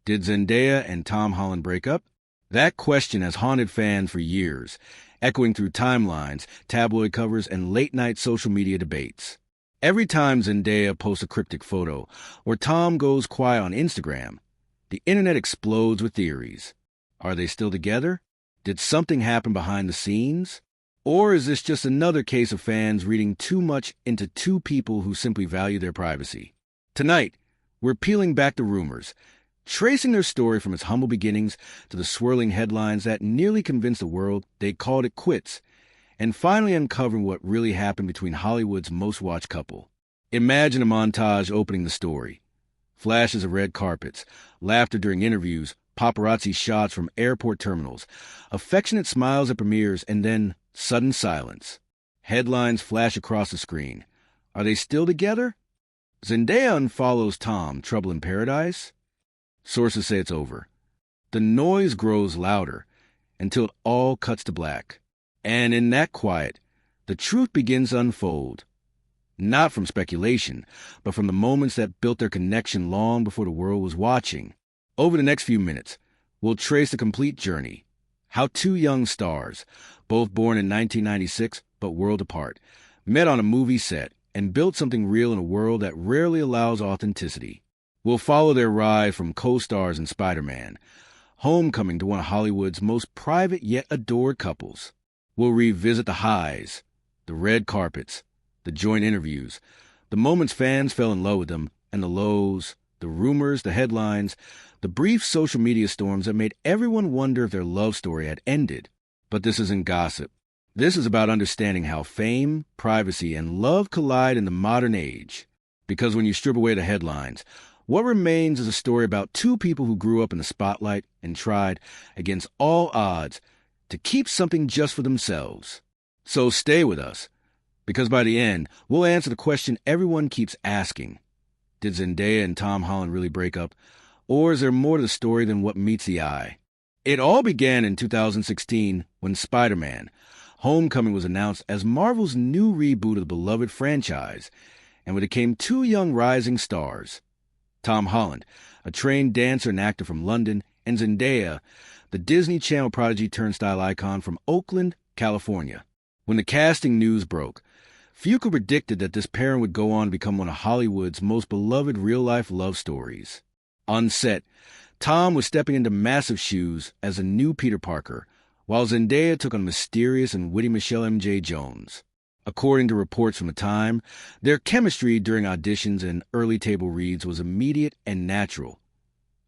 Did Zendaya and Tom Holland break up? That question has haunted fans for years, echoing through timelines, tabloid covers, and late-night social media debates. Every time Zendaya posts a cryptic photo, or Tom goes quiet on Instagram, the internet explodes with theories. Are they still together? Did something happen behind the scenes? Or is this just another case of fans reading too much into two people who simply value their privacy? Tonight, we're peeling back the rumors, tracing their story from its humble beginnings to the swirling headlines that nearly convinced the world they called it quits, and finally uncovering what really happened between Hollywood's most-watched couple. Imagine a montage opening the story. Flashes of red carpets, laughter during interviews, paparazzi shots from airport terminals, affectionate smiles at premieres, and then sudden silence. Headlines flash across the screen. Are they still together? Zendaya unfollows Tom, Trouble in Paradise? Sources say it's over. The noise grows louder until it all cuts to black. And in that quiet, the truth begins to unfold. Not from speculation, but from the moments that built their connection long before the world was watching. Over the next few minutes, we'll trace the complete journey. How two young stars, both born in 1996 but world apart, met on a movie set and built something real in a world that rarely allows authenticity. We'll follow their rise from co-stars in Spider-Man, Homecoming, to one of Hollywood's most private yet adored couples. We'll revisit the highs, the red carpets, the joint interviews, the moments fans fell in love with them, and the lows, the rumors, the headlines, the brief social media storms that made everyone wonder if their love story had ended. But this isn't gossip. This is about understanding how fame, privacy, and love collide in the modern age. Because when you strip away the headlines, what remains is a story about two people who grew up in the spotlight and tried, against all odds, to keep something just for themselves. So stay with us, because by the end, we'll answer the question everyone keeps asking. Did Zendaya and Tom Holland really break up? Or is there more to the story than what meets the eye? It all began in 2016 when Spider-Man: Homecoming was announced as Marvel's new reboot of the beloved franchise, and with it came two young rising stars. Tom Holland, a trained dancer and actor from London, and Zendaya, the Disney Channel prodigy turnstile icon from Oakland, California. When the casting news broke, few could have predicted that this pairing would go on to become one of Hollywood's most beloved real-life love stories. On set, Tom was stepping into massive shoes as a new Peter Parker, while Zendaya took on mysterious and witty Michelle M.J. Jones. According to reports from the time, their chemistry during auditions and early table reads was immediate and natural.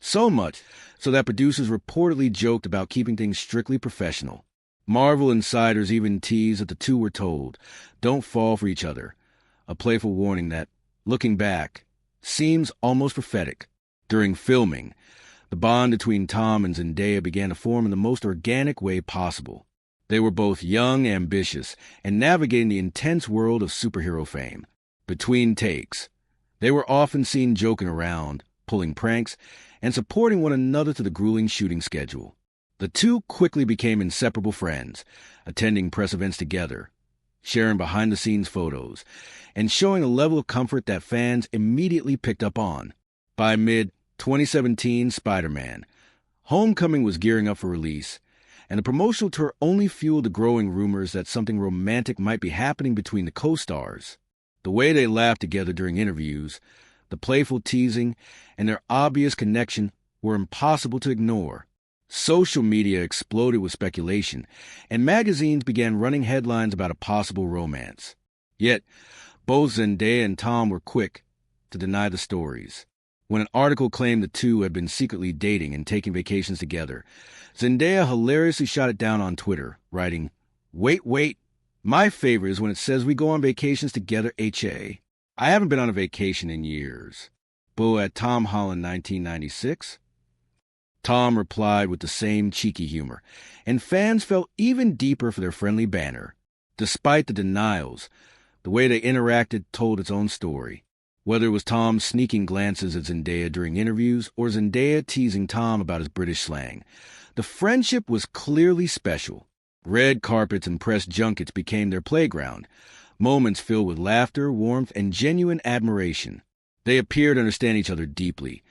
So much so that producers reportedly joked about keeping things strictly professional. Marvel insiders even teased that the two were told, "Don't fall for each other," a playful warning that, looking back, seems almost prophetic. During filming, the bond between Tom and Zendaya began to form in the most organic way possible. They were both young, ambitious, and navigating the intense world of superhero fame. Between takes, they were often seen joking around, pulling pranks, and supporting one another to the grueling shooting schedule. The two quickly became inseparable friends, attending press events together, sharing behind-the-scenes photos, and showing a level of comfort that fans immediately picked up on. By mid-2017 Spider-Man: Homecoming was gearing up for release, and the promotional tour only fueled the growing rumors that something romantic might be happening between the co-stars. The way they laughed together during interviews, the playful teasing, and their obvious connection were impossible to ignore. Social media exploded with speculation, and magazines began running headlines about a possible romance. Yet, both Zendaya and Tom were quick to deny the stories. When an article claimed the two had been secretly dating and taking vacations together, Zendaya hilariously shot it down on Twitter, writing, Wait, my favorite is when it says we go on vacations together, HA. I haven't been on a vacation in years. Boo at Tom Holland 1996. Tom replied with the same cheeky humor, and fans felt even deeper for their friendly banter. Despite the denials, the way they interacted told its own story. Whether it was Tom sneaking glances at Zendaya during interviews or Zendaya teasing Tom about his British slang, the friendship was clearly special. Red carpets and press junkets became their playground, moments filled with laughter, warmth, and genuine admiration. They appeared to understand each other deeply,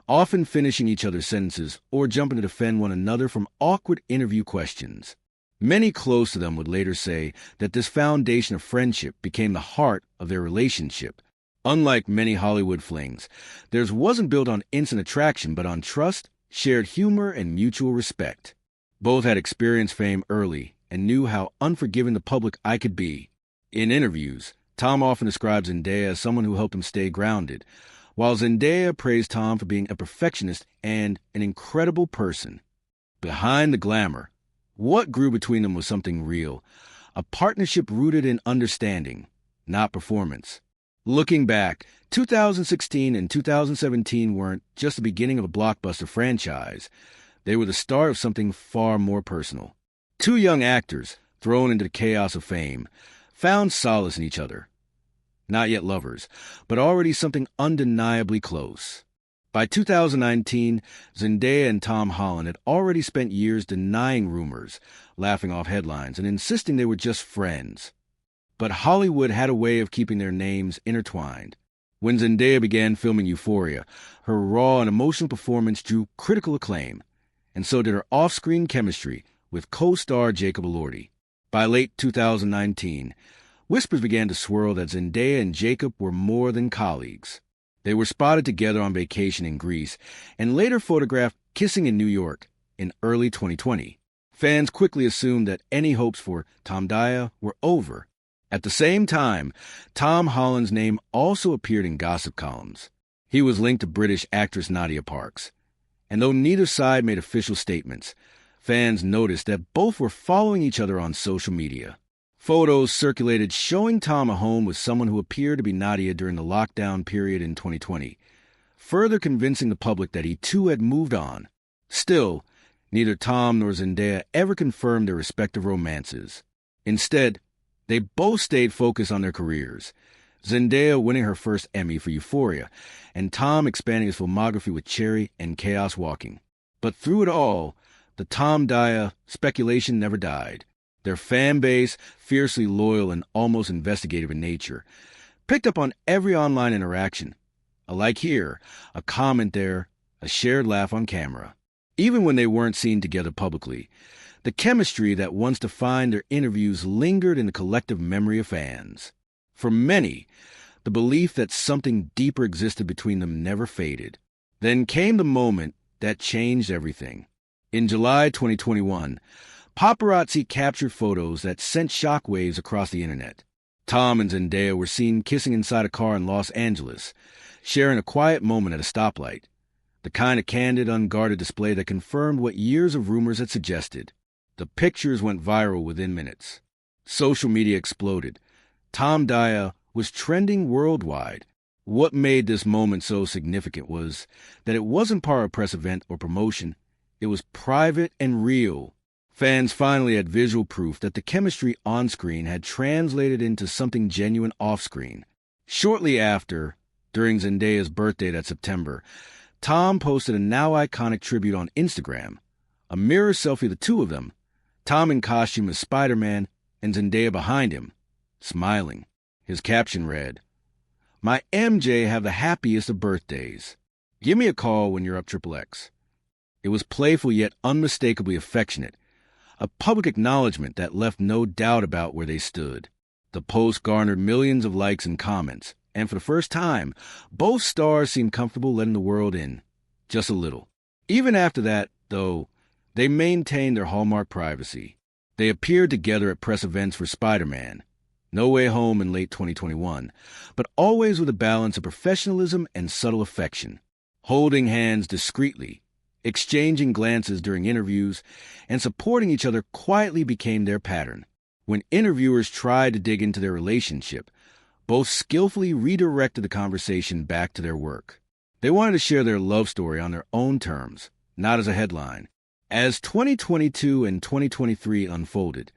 often finishing each other's sentences or jumping to defend one another from awkward interview questions. Many close to them would later say that this foundation of friendship became the heart of their relationship. Unlike many Hollywood flings, theirs wasn't built on instant attraction but on trust, shared humor, and mutual respect. Both had experienced fame early and knew how unforgiving the public eye could be. In interviews, Tom often describes Zendaya as someone who helped him stay grounded, while Zendaya praised Tom for being a perfectionist and an incredible person. Behind the glamour, what grew between them was something real, a partnership rooted in understanding, not performance. Looking back, 2016 and 2017 weren't just the beginning of a blockbuster franchise. They were the start of something far more personal. Two young actors, thrown into the chaos of fame, found solace in each other. Not yet lovers, but already something undeniably close. By 2019, Zendaya and Tom Holland had already spent years denying rumors, laughing off headlines, and insisting they were just friends. But Hollywood had a way of keeping their names intertwined. When Zendaya began filming Euphoria, her raw and emotional performance drew critical acclaim, and so did her off-screen chemistry with co-star Jacob Elordi. By late 2019, whispers began to swirl that Zendaya and Jacob were more than colleagues. They were spotted together on vacation in Greece and later photographed kissing in New York in early 2020. Fans quickly assumed that any hopes for Tom Zendaya were over. At the same time, Tom Holland's name also appeared in gossip columns. He was linked to British actress Nadia Parks. And though neither side made official statements, fans noticed that both were following each other on social media. Photos circulated showing Tom at home with someone who appeared to be Nadia during the lockdown period in 2020, further convincing the public that he too had moved on. Still, neither Tom nor Zendaya ever confirmed their respective romances. Instead, they both stayed focused on their careers, Zendaya winning her first Emmy for Euphoria, and Tom expanding his filmography with Cherry and Chaos Walking. But through it all, the Tom Zendaya speculation never died. Their fan base, fiercely loyal and almost investigative in nature, picked up on every online interaction. A like here, a comment there, a shared laugh on camera. Even when they weren't seen together publicly, the chemistry that once defined their interviews lingered in the collective memory of fans. For many, the belief that something deeper existed between them never faded. Then came the moment that changed everything. In July 2021, paparazzi captured photos that sent shockwaves across the internet. Tom and Zendaya were seen kissing inside a car in Los Angeles, sharing a quiet moment at a stoplight. The kind of candid, unguarded display that confirmed what years of rumors had suggested. The pictures went viral within minutes. Social media exploded. Tom Zendaya was trending worldwide. What made this moment so significant was that it wasn't part of a press event or promotion. It was private and real. Fans finally had visual proof that the chemistry on-screen had translated into something genuine off-screen. Shortly after, during Zendaya's birthday that September, Tom posted a now iconic tribute on Instagram, a mirror selfie of the two of them, Tom in costume as Spider-Man and Zendaya behind him, smiling. His caption read, "My MJ have the happiest of birthdays. Give me a call when you're up XXX." It was playful yet unmistakably affectionate, a public acknowledgement that left no doubt about where they stood. The post garnered millions of likes and comments, and for the first time, both stars seemed comfortable letting the world in. Just a little. Even after that, though, they maintained their hallmark privacy. They appeared together at press events for Spider-Man, No Way Home in late 2021, but always with a balance of professionalism and subtle affection. Holding hands discreetly, exchanging glances during interviews, and supporting each other quietly became their pattern. When interviewers tried to dig into their relationship, both skillfully redirected the conversation back to their work. They wanted to share their love story on their own terms, not as a headline. As 2022 and 2023 unfolded,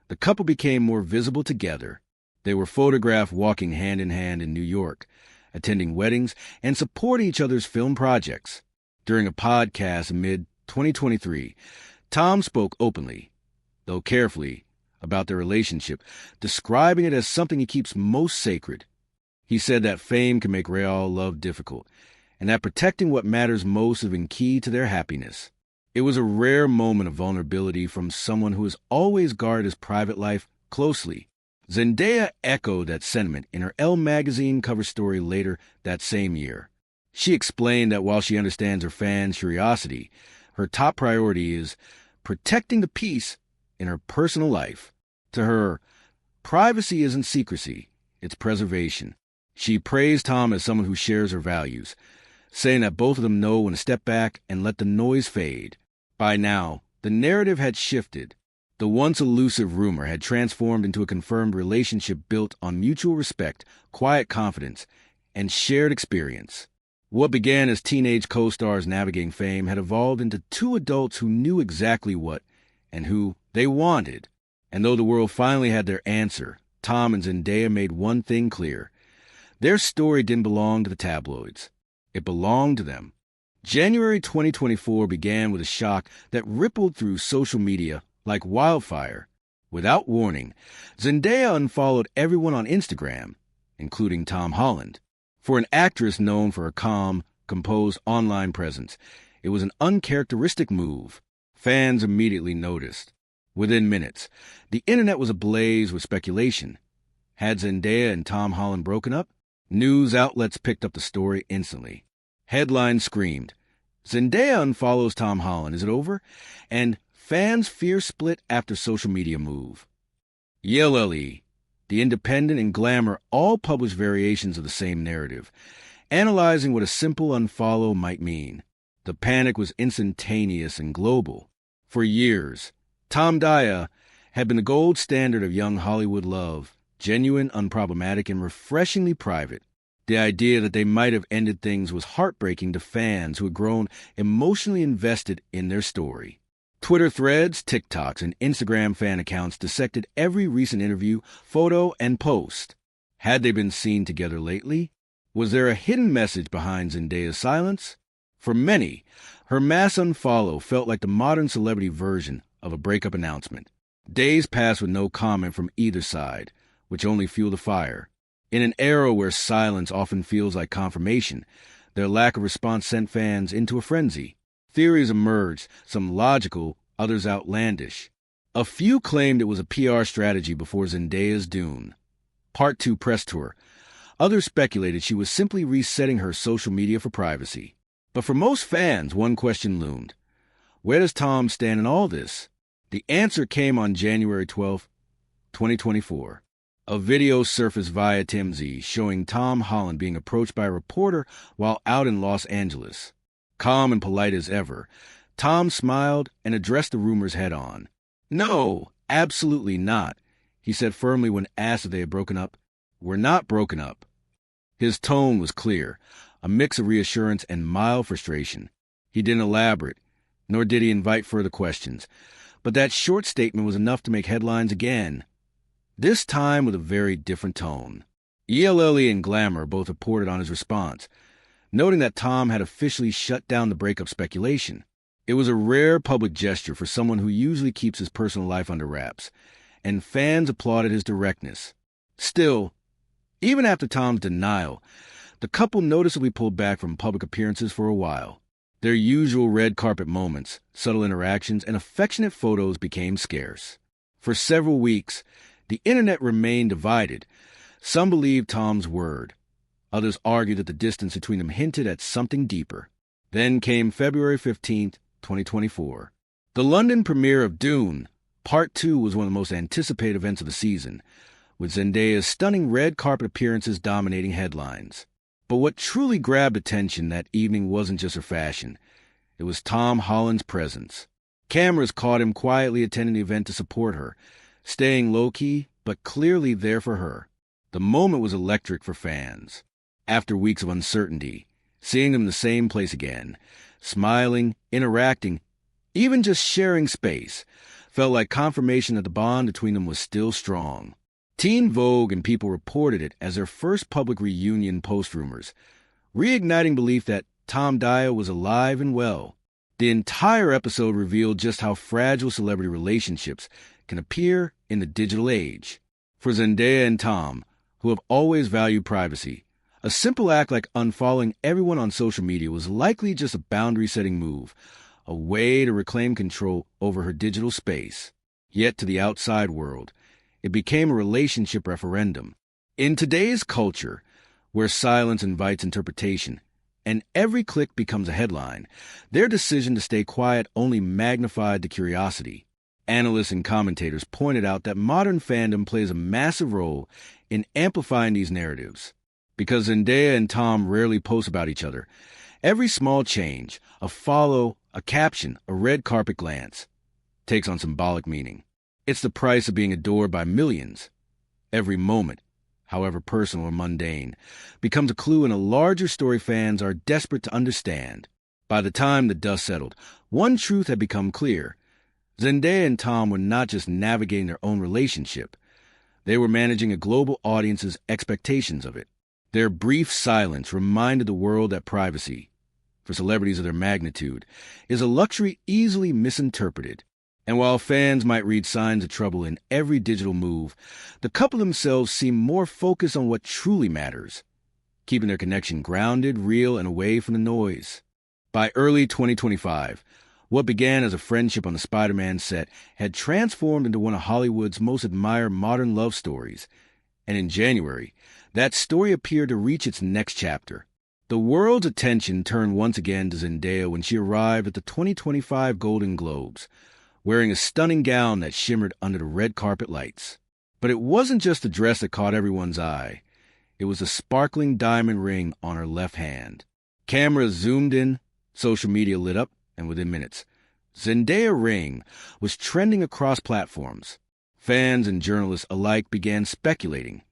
the couple became more visible together. They were photographed walking hand in hand in New York, attending weddings, and supporting each other's film projects. During a podcast mid-2023, Tom spoke openly, though carefully, about their relationship, describing it as something he keeps most sacred. He said that fame can make real love difficult, and that protecting what matters most has been key to their happiness. It was a rare moment of vulnerability from someone who has always guarded his private life closely. Zendaya echoed that sentiment in her Elle magazine cover story later that same year. She explained that while she understands her fans' curiosity, her top priority is protecting the peace in her personal life. To her, privacy isn't secrecy, it's preservation. She praised Tom as someone who shares her values, saying that both of them know when to step back and let the noise fade. By now, the narrative had shifted. The once elusive rumor had transformed into a confirmed relationship built on mutual respect, quiet confidence, and shared experience. What began as teenage co-stars navigating fame had evolved into two adults who knew exactly what and who they wanted. And though the world finally had their answer, Tom and Zendaya made one thing clear. Their story didn't belong to the tabloids. It belonged to them. January 2024 began with a shock that rippled through social media like wildfire. Without warning, Zendaya unfollowed everyone on Instagram, including Tom Holland. For an actress known for her calm, composed online presence, it was an uncharacteristic move. Fans immediately noticed. Within minutes, the internet was ablaze with speculation. Had Zendaya and Tom Holland broken up? News outlets picked up the story instantly. Headlines screamed, "Zendaya unfollows Tom Holland, is it over?" And fans fear split after social media move. ELLE, The Independent, and Glamour all published variations of the same narrative, analyzing what a simple unfollow might mean. The panic was instantaneous and global. For years, Tom Daya had been the gold standard of young Hollywood love, genuine, unproblematic, and refreshingly private. The idea that they might have ended things was heartbreaking to fans who had grown emotionally invested in their story. Twitter threads, TikToks, and Instagram fan accounts dissected every recent interview, photo, and post. Had they been seen together lately? Was there a hidden message behind Zendaya's silence? For many, her mass unfollow felt like the modern celebrity version of a breakup announcement. Days passed with no comment from either side, which only fueled the fire. In an era where silence often feels like confirmation, their lack of response sent fans into a frenzy. Theories emerged, some logical, others outlandish. A few claimed it was a PR strategy before Zendaya's Dune Part 2 press tour. Others speculated she was simply resetting her social media for privacy. But for most fans, one question loomed. Where does Tom stand in all this? The answer came on January 12, 2024. A video surfaced via TMZ showing Tom Holland being approached by a reporter while out in Los Angeles. Calm and polite as ever, Tom smiled and addressed the rumors head-on. "No, absolutely not," he said firmly when asked if they had broken up. "We're not broken up." His tone was clear, a mix of reassurance and mild frustration. He didn't elaborate, nor did he invite further questions. But that short statement was enough to make headlines again. This time with a very different tone. ELLE and Glamour both reported on his response, noting that Tom had officially shut down the breakup speculation. It was a rare public gesture for someone who usually keeps his personal life under wraps, and fans applauded his directness. Still, even after Tom's denial, the couple noticeably pulled back from public appearances for a while. Their usual red carpet moments, subtle interactions, and affectionate photos became scarce. For several weeks, the internet remained divided. Some believed Tom's word. Others argued that the distance between them hinted at something deeper. Then came February 15th, 2024. The London premiere of Dune Part 2 was one of the most anticipated events of the season, with Zendaya's stunning red carpet appearances dominating headlines. But what truly grabbed attention that evening wasn't just her fashion. It was Tom Holland's presence. Cameras caught him quietly attending the event to support her, staying low-key, but clearly there for her. The moment was electric for fans. After weeks of uncertainty, seeing them in the same place again, smiling, interacting, even just sharing space, felt like confirmation that the bond between them was still strong. Teen Vogue and People reported it as their first public reunion post-rumors, reigniting belief that Tom Daya was alive and well. The entire episode revealed just how fragile celebrity relationships can appear in the digital age. For Zendaya and Tom, who have always valued privacy, A simple act like unfollowing everyone on social media was likely just a boundary-setting move, a way to reclaim control over her digital space. Yet to the outside world, it became a relationship referendum. In today's culture, where silence invites interpretation, and every click becomes a headline, their decision to stay quiet only magnified the curiosity. Analysts and commentators pointed out that modern fandom plays a massive role in amplifying these narratives. Because Zendaya and Tom rarely post about each other, every small change, a follow, a caption, a red carpet glance, takes on symbolic meaning. It's the price of being adored by millions. Every moment, however personal or mundane, becomes a clue in a larger story fans are desperate to understand. By the time the dust settled, one truth had become clear. Zendaya and Tom were not just navigating their own relationship. They were managing a global audience's expectations of it. Their brief silence reminded the world that privacy, for celebrities of their magnitude, is a luxury easily misinterpreted. And while fans might read signs of trouble in every digital move, the couple themselves seem more focused on what truly matters, keeping their connection grounded, real, and away from the noise. By early 2025, what began as a friendship on the Spider-Man set had transformed into one of Hollywood's most admired modern love stories. And in January, that story appeared to reach its next chapter. The world's attention turned once again to Zendaya when she arrived at the 2025 Golden Globes, wearing a stunning gown that shimmered under the red carpet lights. But it wasn't just the dress that caught everyone's eye. It was a sparkling diamond ring on her left hand. Cameras zoomed in, social media lit up, and within minutes, Zendaya ring was trending across platforms. Fans and journalists alike began speculating.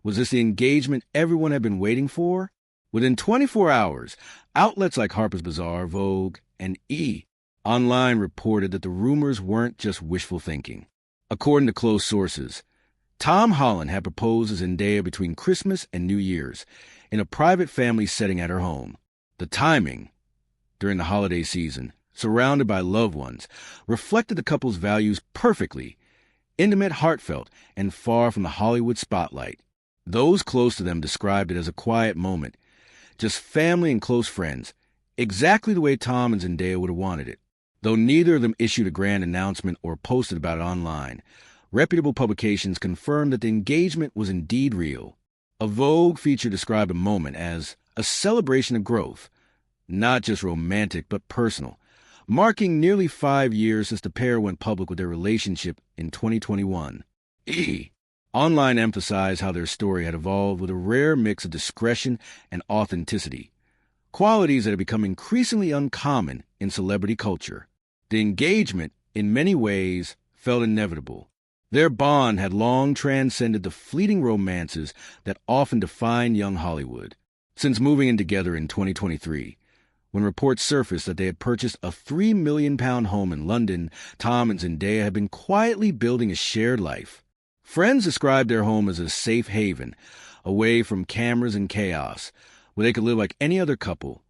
Was this the engagement everyone had been waiting for? Within 24 hours, outlets like Harper's Bazaar, Vogue, and E! Online reported that the rumors weren't just wishful thinking. According to close sources, Tom Holland had proposed to Zendaya between Christmas and New Year's in a private family setting at her home. The timing, during the holiday season, surrounded by loved ones, reflected the couple's values perfectly: intimate, heartfelt, and far from the Hollywood spotlight. Those close to them described it as a quiet moment, just family and close friends, exactly the way Tom and Zendaya would have wanted it. Though neither of them issued a grand announcement or posted about it online, reputable publications confirmed that the engagement was indeed real. A Vogue feature described the moment as a celebration of growth, not just romantic but personal, marking nearly 5 years since the pair went public with their relationship in 2021. Online emphasized how their story had evolved with a rare mix of discretion and authenticity, qualities that have become increasingly uncommon in celebrity culture. The engagement, in many ways, felt inevitable. Their bond had long transcended the fleeting romances that often define young Hollywood. Since moving in together in 2023, when reports surfaced that they had purchased a £3 million home in London, Tom and Zendaya had been quietly building a shared life. Friends described their home as a safe haven, away from cameras and chaos, where they could live like any other couple,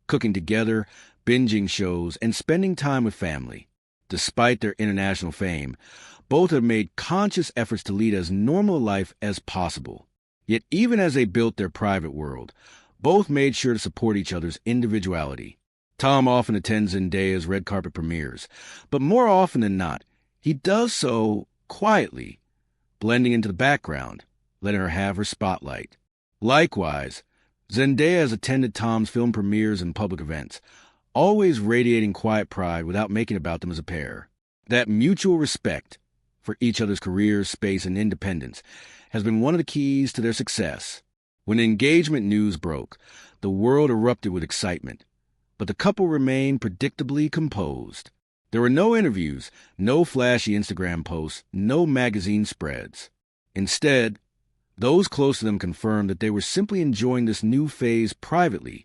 cooking together, binging shows, and spending time with family. Despite their international fame, both have made conscious efforts to lead as normal a life as possible. Yet even as they built their private world, both made sure to support each other's individuality. Tom often attends Zendaya's red carpet premieres, but more often than not, he does so quietly, blending into the background, letting her have her spotlight. Likewise, Zendaya has attended Tom's film premieres and public events, always radiating quiet pride without making about them as a pair. That mutual respect for each other's careers, space, and independence has been one of the keys to their success. When engagement news broke, the world erupted with excitement, but the couple remained predictably composed. There were no interviews, no flashy Instagram posts, no magazine spreads. Instead, those close to them confirmed that they were simply enjoying this new phase privately,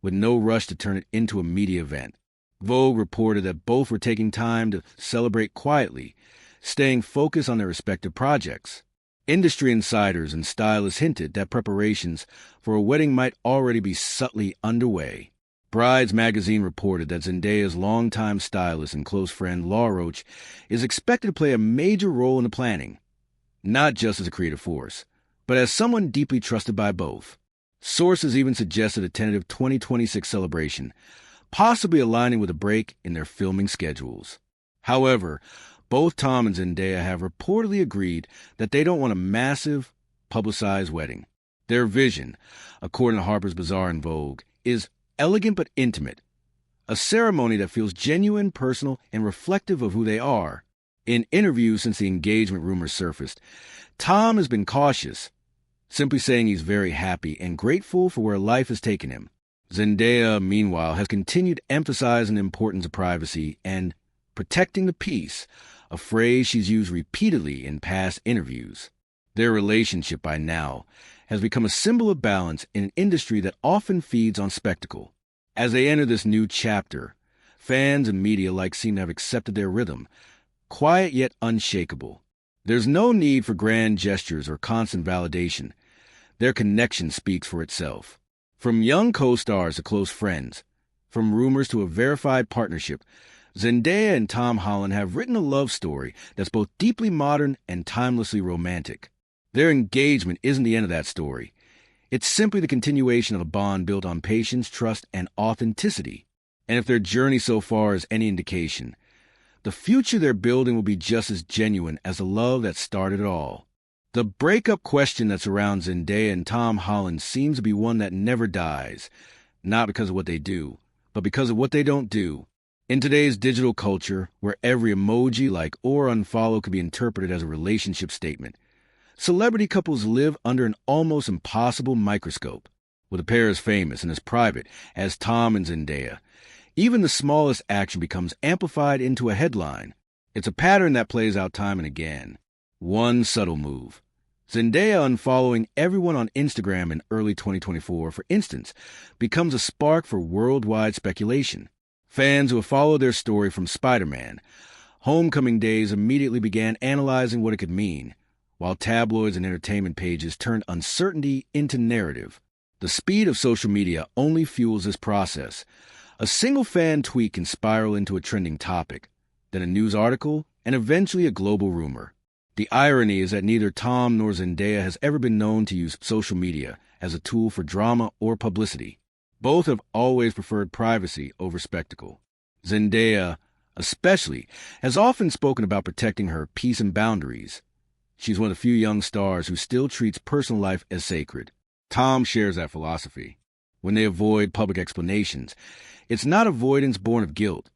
with no rush to turn it into a media event. Vogue reported that both were taking time to celebrate quietly, staying focused on their respective projects. Industry insiders and stylists hinted that preparations for a wedding might already be subtly underway. Brides magazine reported that Zendaya's longtime stylist and close friend Laura Roach is expected to play a major role in the planning, not just as a creative force, but as someone deeply trusted by both. Sources even suggested a tentative 2026 celebration, possibly aligning with a break in their filming schedules. However, both Tom and Zendaya have reportedly agreed that they don't want a massive, publicized wedding. Their vision, according to Harper's Bazaar and Vogue, is elegant but intimate, a ceremony that feels genuine, personal, and reflective of who they are. In interviews since the engagement rumors surfaced, Tom has been cautious, simply saying he's very happy and grateful for where life has taken him. Zendaya, meanwhile, has continued emphasizing the importance of privacy and protecting the peace, a phrase she's used repeatedly in past interviews. Their relationship by now has become a symbol of balance in an industry that often feeds on spectacle. As they enter this new chapter, fans and media alike seem to have accepted their rhythm, quiet yet unshakable. There's no need for grand gestures or constant validation. Their connection speaks for itself. From young co-stars to close friends, from rumors to a verified partnership, Zendaya and Tom Holland have written a love story that's both deeply modern and timelessly romantic. Their engagement isn't the end of that story. It's simply the continuation of a bond built on patience, trust, and authenticity. And if their journey so far is any indication, the future they're building will be just as genuine as the love that started it all. The breakup question that surrounds Zendaya and Tom Holland seems to be one that never dies, not because of what they do, but because of what they don't do. In today's digital culture, where every emoji, like, or unfollow could be interpreted as a relationship statement, celebrity couples live under an almost impossible microscope. With a pair as famous and as private as Tom and Zendaya, even the smallest action becomes amplified into a headline. It's a pattern that plays out time and again. One subtle move. Zendaya unfollowing everyone on Instagram in early 2024, for instance, becomes a spark for worldwide speculation. Fans who have followed their story from Spider-Man, Homecoming days immediately began analyzing what it could mean, while tabloids and entertainment pages turned uncertainty into narrative. The speed of social media only fuels this process. A single fan tweet can spiral into a trending topic, then a news article, and eventually a global rumor. The irony is that neither Tom nor Zendaya has ever been known to use social media as a tool for drama or publicity. Both have always preferred privacy over spectacle. Zendaya, especially, has often spoken about protecting her peace and boundaries. She's one of the few young stars who still treats personal life as sacred. Tom shares that philosophy. When they avoid public explanations, it's not avoidance born of guilt.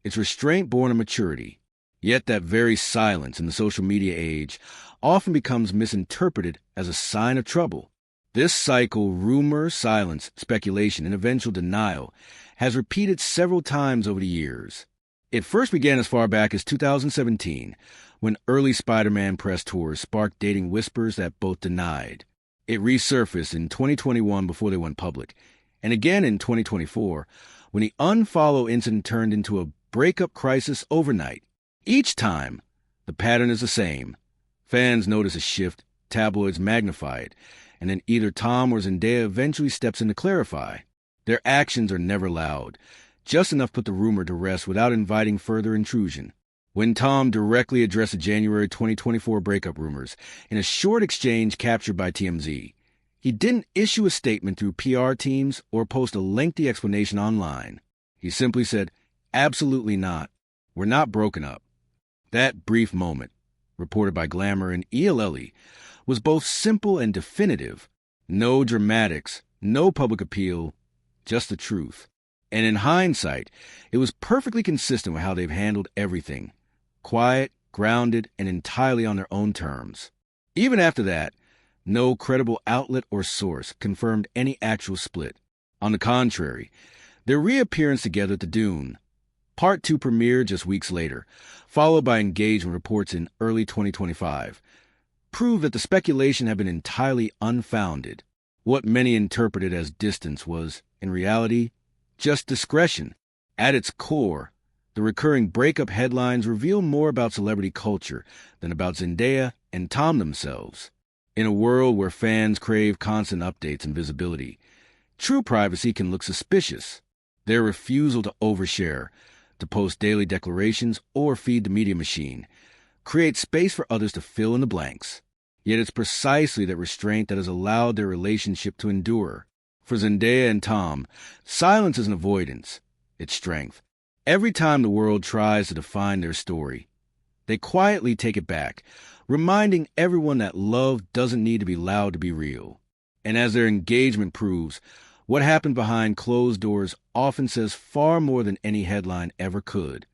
It's restraint born of maturity. Yet that very silence in the social media age often becomes misinterpreted as a sign of trouble. This cycle, rumor, silence, speculation, and eventual denial, has repeated several times over the years. It first began as far back as 2017, when early Spider-Man press tours sparked dating whispers that both denied. It resurfaced in 2021 before they went public, and again in 2024, when the unfollow incident turned into a breakup crisis overnight. Each time, the pattern is the same. Fans notice a shift, tabloids magnify it, and then either Tom or Zendaya eventually steps in to clarify. Their actions are never loud, just enough to put the rumor to rest without inviting further intrusion. When Tom directly addressed the January 2024 breakup rumors in a short exchange captured by TMZ, he didn't issue a statement through PR teams or post a lengthy explanation online. He simply said, "Absolutely not. We're not broken up." That brief moment, reported by Glamour and ELLE, was both simple and definitive. No dramatics, no public appeal, just the truth. And in hindsight, it was perfectly consistent with how they've handled everything. Quiet, grounded, and entirely on their own terms. Even after that, no credible outlet or source confirmed any actual split. On the contrary, their reappearance together at the Dune, Part 2 premiered just weeks later, followed by engagement reports in early 2025, proved that the speculation had been entirely unfounded. What many interpreted as distance was, in reality, just discretion. At its core, the recurring breakup headlines reveal more about celebrity culture than about Zendaya and Tom themselves. In a world where fans crave constant updates and visibility, true privacy can look suspicious. Their refusal to overshare, to post daily declarations, or feed the media machine creates space for others to fill in the blanks. Yet it's precisely that restraint that has allowed their relationship to endure. For Zendaya and Tom, silence isn't avoidance, it's strength. Every time the world tries to define their story, they quietly take it back, reminding everyone that love doesn't need to be loud to be real. And as their engagement proves, what happened behind closed doors often says far more than any headline ever could.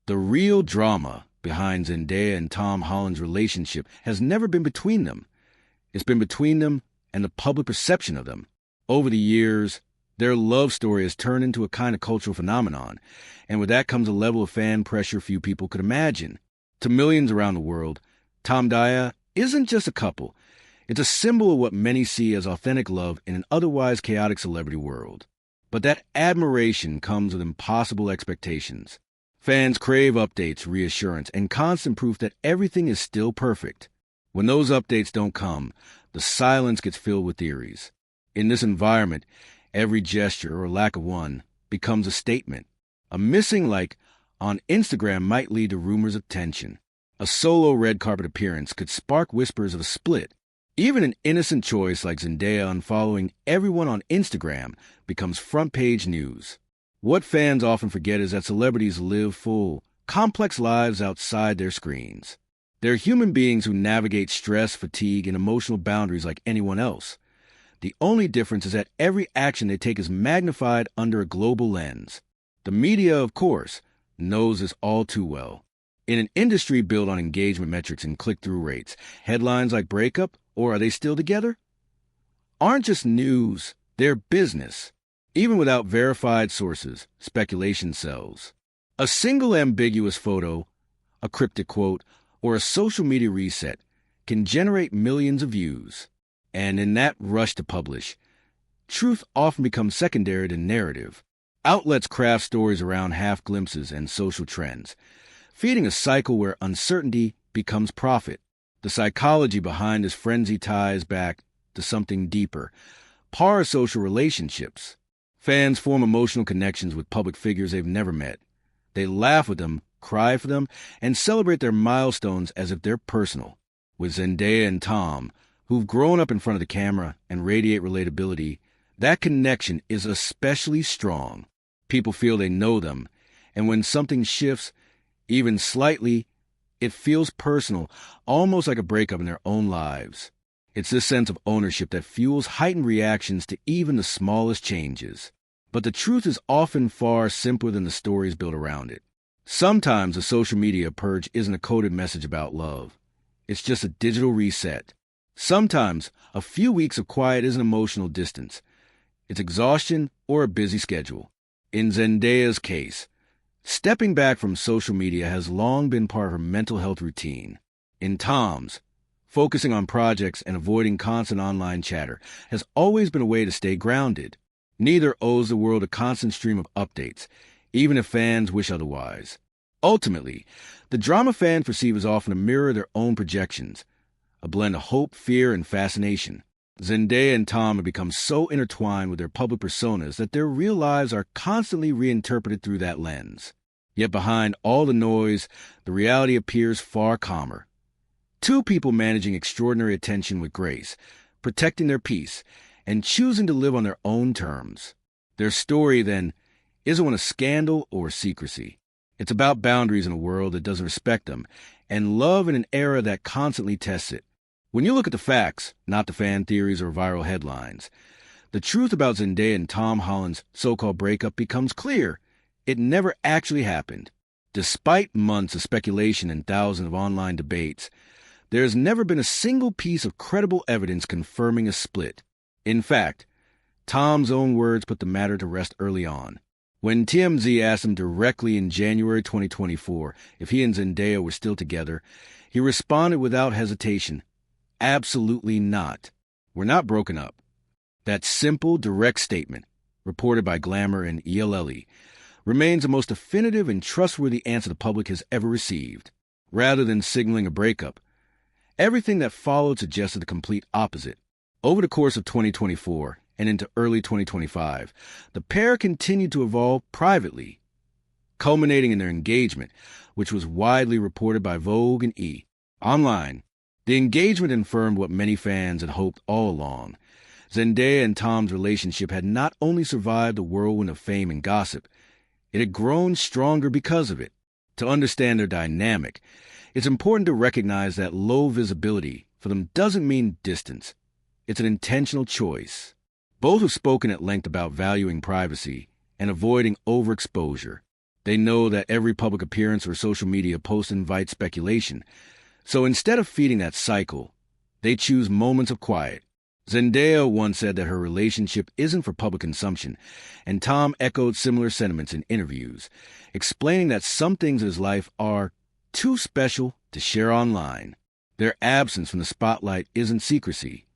The real drama behind Zendaya and Tom Holland's relationship has never been between them. It's been between them and the public perception of them. Over the years, their love story has turned into a kind of cultural phenomenon, and with that comes a level of fan pressure few people could imagine. To millions around the world, Tom Zendaya isn't just a couple. It's a symbol of what many see as authentic love in an otherwise chaotic celebrity world. But that admiration comes with impossible expectations. Fans crave updates, reassurance, and constant proof that everything is still perfect. When those updates don't come, the silence gets filled with theories. In this environment, every gesture or lack of one becomes a statement. A missing like on Instagram might lead to rumors of tension. A solo red carpet appearance could spark whispers of a split. Even an innocent choice like Zendaya unfollowing everyone on Instagram becomes front-page news. What fans often forget is that celebrities live full, complex lives outside their screens. They're human beings who navigate stress, fatigue, and emotional boundaries like anyone else. The only difference is that every action they take is magnified under a global lens. The media, of course, knows this all too well. In an industry built on engagement metrics and click-through rates, headlines like breakup or are they still together aren't just news, they're business. Even without verified sources, speculation sells. A single ambiguous photo, a cryptic quote, or a social media reset can generate millions of views. And in that rush to publish, truth often becomes secondary to narrative. Outlets craft stories around half-glimpses and social trends, feeding a cycle where uncertainty becomes profit. The psychology behind this frenzy ties back to something deeper, parasocial relationships. Fans form emotional connections with public figures they've never met. They laugh with them, cry for them, and celebrate their milestones as if they're personal. With Zendaya and Tom, who've grown up in front of the camera and radiate relatability, that connection is especially strong. People feel they know them, and when something shifts, even slightly, it feels personal, almost like a breakup in their own lives. It's this sense of ownership that fuels heightened reactions to even the smallest changes. But the truth is often far simpler than the stories built around it. Sometimes a social media purge isn't a coded message about love. It's just a digital reset. Sometimes a few weeks of quiet isn't emotional distance. It's exhaustion or a busy schedule. In Zendaya's case, stepping back from social media has long been part of her mental health routine. In Tom's, focusing on projects and avoiding constant online chatter has always been a way to stay grounded. Neither owes the world a constant stream of updates, even if fans wish otherwise. Ultimately, the drama fans perceive is often a mirror of their own projections, a blend of hope, fear, and fascination. Zendaya and Tom have become so intertwined with their public personas that their real lives are constantly reinterpreted through that lens. Yet behind all the noise, the reality appears far calmer. Two people managing extraordinary attention with grace, protecting their peace, and choosing to live on their own terms. Their story, then, isn't one of scandal or secrecy. It's about boundaries in a world that doesn't respect them, and love in an era that constantly tests it. When you look at the facts, not the fan theories or viral headlines, the truth about Zendaya and Tom Holland's so-called breakup becomes clear. It never actually happened. Despite months of speculation and thousands of online debates, there has never been a single piece of credible evidence confirming a split. In fact, Tom's own words put the matter to rest early on. When TMZ asked him directly in January 2024 if he and Zendaya were still together, he responded without hesitation, "Absolutely not. We're not broken up." That simple, direct statement, reported by Glamour and ELLE, remains the most definitive and trustworthy answer the public has ever received. Rather than signaling a breakup, everything that followed suggested the complete opposite. Over the course of 2024 and into early 2025, the pair continued to evolve privately, culminating in their engagement, which was widely reported by Vogue and E! Online. The engagement confirmed what many fans had hoped all along. Zendaya and Tom's relationship had not only survived the whirlwind of fame and gossip, it had grown stronger because of it. To understand their dynamic, it's important to recognize that low visibility for them doesn't mean distance. It's an intentional choice. Both have spoken at length about valuing privacy and avoiding overexposure. They know that every public appearance or social media post invites speculation, so instead of feeding that cycle, they choose moments of quiet. Zendaya once said that her relationship isn't for public consumption, and Tom echoed similar sentiments in interviews, explaining that some things in his life are too special to share online. Their absence from the spotlight isn't secrecy,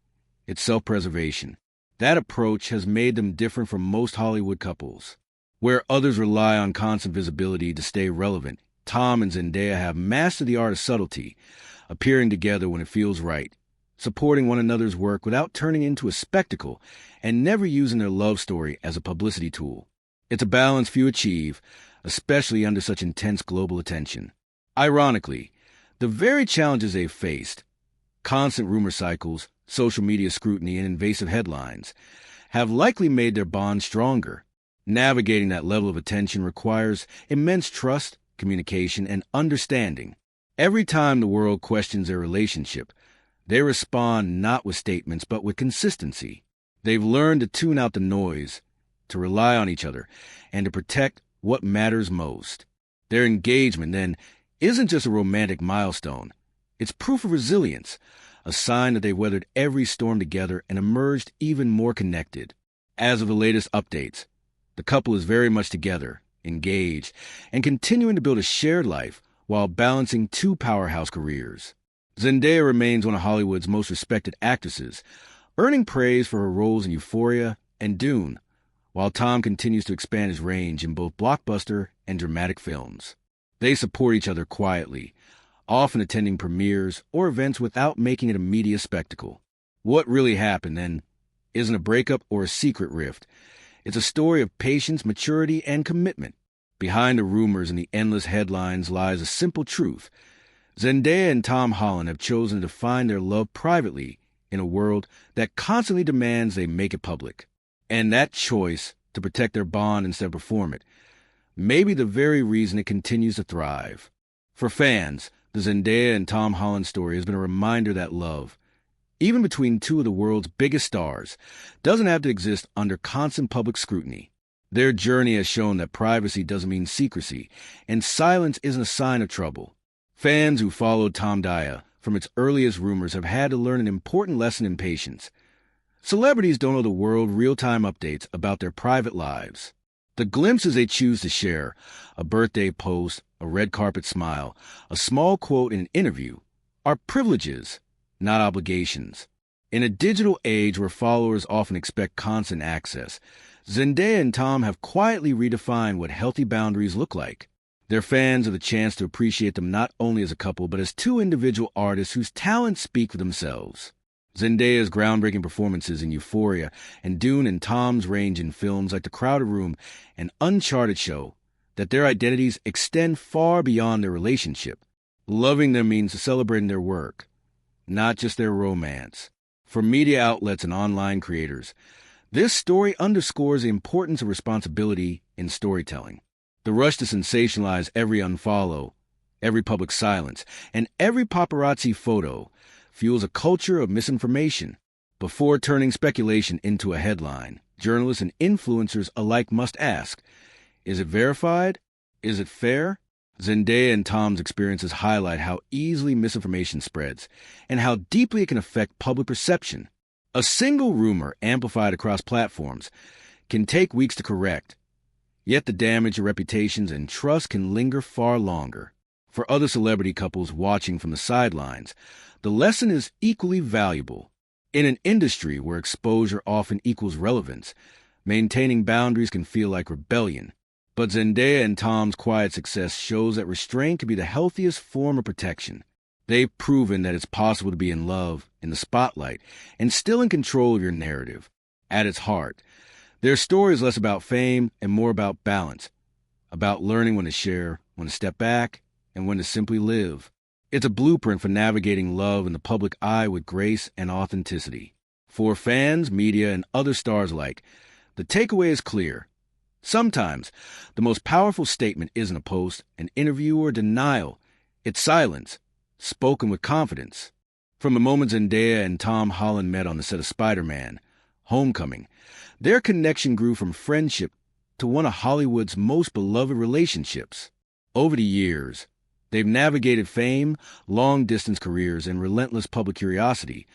it's self-preservation. That approach has made them different from most Hollywood couples. Where others rely on constant visibility to stay relevant, Tom and Zendaya have mastered the art of subtlety, appearing together when it feels right, supporting one another's work without turning into a spectacle, and never using their love story as a publicity tool. It's a balance few achieve, especially under such intense global attention. Ironically, the very challenges they've faced, constant rumor cycles, social media scrutiny, and invasive headlines, have likely made their bond stronger. Navigating that level of attention requires immense trust, communication, and understanding. Every time the world questions their relationship, they respond not with statements but with consistency. They've learned to tune out the noise, to rely on each other, and to protect what matters most. Their engagement, then, isn't just a romantic milestone. It's proof of resilience, a sign that they've weathered every storm together and emerged even more connected. As of the latest updates, the couple is very much together, engaged, and continuing to build a shared life while balancing two powerhouse careers. Zendaya remains one of Hollywood's most respected actresses, earning praise for her roles in Euphoria and Dune, while Tom continues to expand his range in both blockbuster and dramatic films. They support each other quietly, often attending premieres or events without making it a media spectacle. What really happened, then, isn't a breakup or a secret rift. It's a story of patience, maturity, and commitment. Behind the rumors and the endless headlines lies a simple truth. Zendaya and Tom Holland have chosen to define their love privately in a world that constantly demands they make it public. And that choice to protect their bond instead of perform it may be the very reason it continues to thrive. For fans, the Zendaya and Tom Holland story has been a reminder that love, even between two of the world's biggest stars, doesn't have to exist under constant public scrutiny. Their journey has shown that privacy doesn't mean secrecy, and silence isn't a sign of trouble. Fans who followed Tom Zendaya from its earliest rumors have had to learn an important lesson in patience. Celebrities don't owe the world real-time updates about their private lives. The glimpses they choose to share, a birthday post, a red carpet smile, a small quote in an interview, are privileges, not obligations. In a digital age where followers often expect constant access, Zendaya and Tom have quietly redefined what healthy boundaries look like. Their fans have the chance to appreciate them not only as a couple, but as two individual artists whose talents speak for themselves. Zendaya's groundbreaking performances in Euphoria and Dune and Tom's range in films like The Crowded Room and Uncharted show that their identities extend far beyond their relationship. Loving them means celebrating their work, not just their romance. For media outlets and online creators, this story underscores the importance of responsibility in storytelling. The rush to sensationalize every unfollow, every public silence, and every paparazzi photo fuels a culture of misinformation. Before turning speculation into a headline, journalists and influencers alike must ask, is it verified? Is it fair? Zendaya and Tom's experiences highlight how easily misinformation spreads and how deeply it can affect public perception. A single rumor amplified across platforms can take weeks to correct, yet the damage to reputations and trust can linger far longer. For other celebrity couples watching from the sidelines, the lesson is equally valuable. In an industry where exposure often equals relevance, maintaining boundaries can feel like rebellion. But Zendaya and Tom's quiet success shows that restraint can be the healthiest form of protection. They've proven that it's possible to be in love, in the spotlight, and still in control of your narrative. At its heart, their story is less about fame and more about balance, about learning when to share, when to step back, and when to simply live. It's a blueprint for navigating love in the public eye with grace and authenticity. For fans, media, and other stars alike, the takeaway is clear. Sometimes, the most powerful statement isn't a post, an interview, or denial. It's silence, spoken with confidence. From the moment Zendaya and Tom Holland met on the set of Spider-Man, Homecoming, their connection grew from friendship to one of Hollywood's most beloved relationships. Over the years, they've navigated fame, long-distance careers, and relentless public curiosity,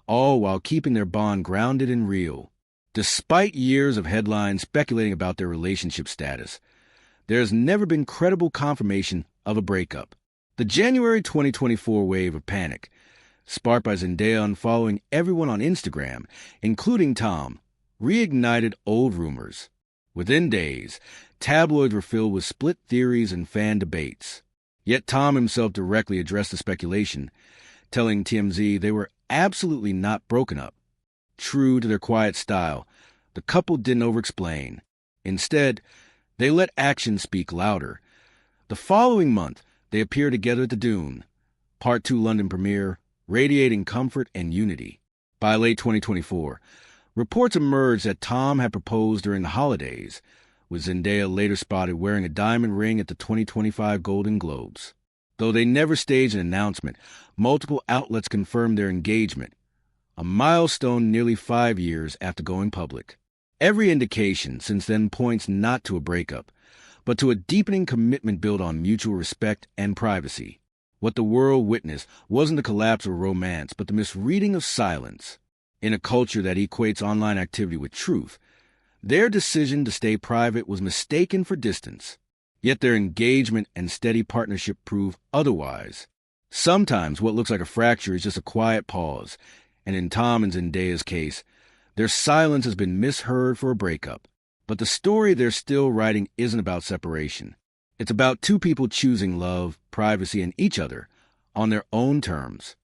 all while keeping their bond grounded and real. Despite years of headlines speculating about their relationship status, there has never been credible confirmation of a breakup. The January 2024 wave of panic, sparked by Zendaya unfollowing everyone on Instagram, including Tom, reignited old rumors. Within days, tabloids were filled with split theories and fan debates. Yet Tom himself directly addressed the speculation, telling TMZ they were absolutely not broken up. True to their quiet style, the couple didn't over-explain. Instead, they let actions speak louder. The following month, they appeared together at the Dune, Part 2 London premiere, radiating comfort and unity. By late 2024, reports emerged that Tom had proposed during the holidays, with Zendaya later spotted wearing a diamond ring at the 2025 Golden Globes. Though they never staged an announcement, multiple outlets confirmed their engagement, a milestone nearly 5 years after going public. Every indication since then points not to a breakup, but to a deepening commitment built on mutual respect and privacy. What the world witnessed wasn't the collapse of romance, but the misreading of silence. In a culture that equates online activity with truth, their decision to stay private was mistaken for distance. Yet their engagement and steady partnership prove otherwise. Sometimes what looks like a fracture is just a quiet pause, and in Tom and Zendaya's case, their silence has been misheard for a breakup. But the story they're still writing isn't about separation. It's about two people choosing love, privacy, and each other on their own terms.